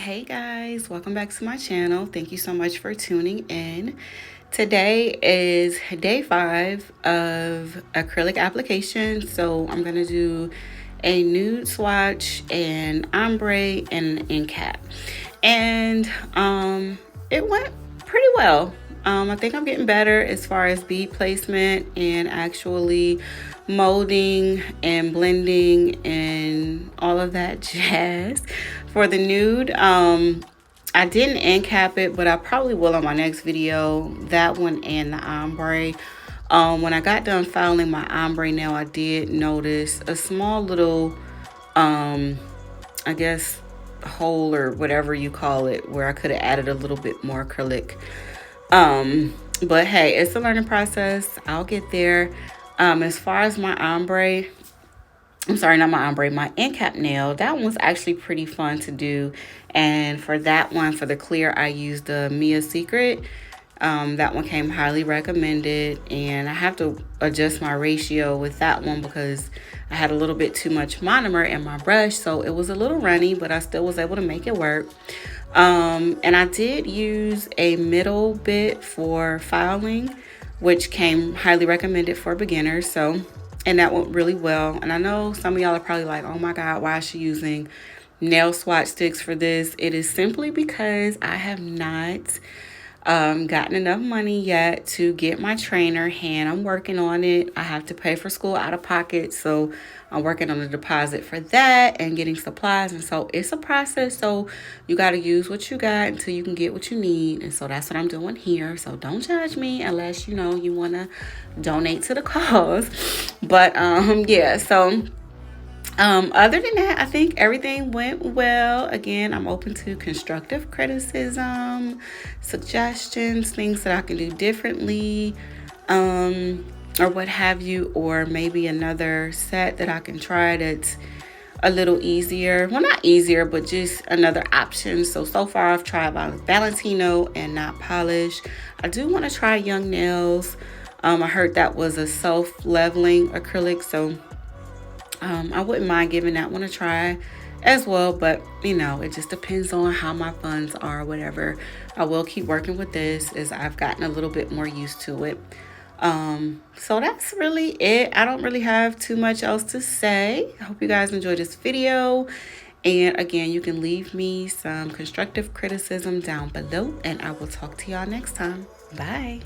Hey guys, welcome back to my channel. Thank you so much for tuning in. Today is day 5 of acrylic application. So I'm going to do a nude swatch, an ombre, and an end cap. And it went pretty well. I think I'm getting better as far as bead placement and actually molding and blending and all of that jazz. For the nude, I didn't end cap it, but I probably will on my next video. That one and the ombre. When I got done filing my ombre nail, I did notice a small little, I guess, hole or whatever you call it, where I could have added a little bit more acrylic. But hey, it's a learning process. I'll get there. As far as my ombre, I'm sorry, not my ombre, my end cap nail, that one was actually pretty fun to do. And for that one, for the clear, I used the Mia Secret. That one came highly recommended, and I have to adjust my ratio with that one because I had a little bit too much monomer in my brush, so it was a little runny, but I still was able to make it work. And I did use a middle bit for filing, which came highly recommended for beginners. So, and that went really well. And I know some of y'all are probably like, oh my God, why is she using nail swatch sticks for this? It is simply because I have not gotten enough money yet to get my trainer, and I'm working on it. I have to pay for school out of pocket, so I'm working on a deposit for that and getting supplies, and so it's a process. So you got to use what you got until you can get what you need, and so that's what I'm doing here. So don't judge me unless you know you want to donate to the cause. But yeah, so other than that, I think everything went well. Again, I'm open to constructive criticism, suggestions, things that I can do differently, or what have you, or maybe another set that I can try that's a little easier. Well, not easier, but just another option. So far I've tried Valentino and not polish. I do want to try Young Nails. I heard that was a self-leveling acrylic, so I wouldn't mind giving that one a try as well, but you know, it just depends on how my funds are, whatever. I will keep working with this as I've gotten a little bit more used to it. So that's really it. I don't really have too much else to say. I hope you guys enjoyed this video. And again, you can leave me some constructive criticism down below, and I will talk to y'all next time. Bye.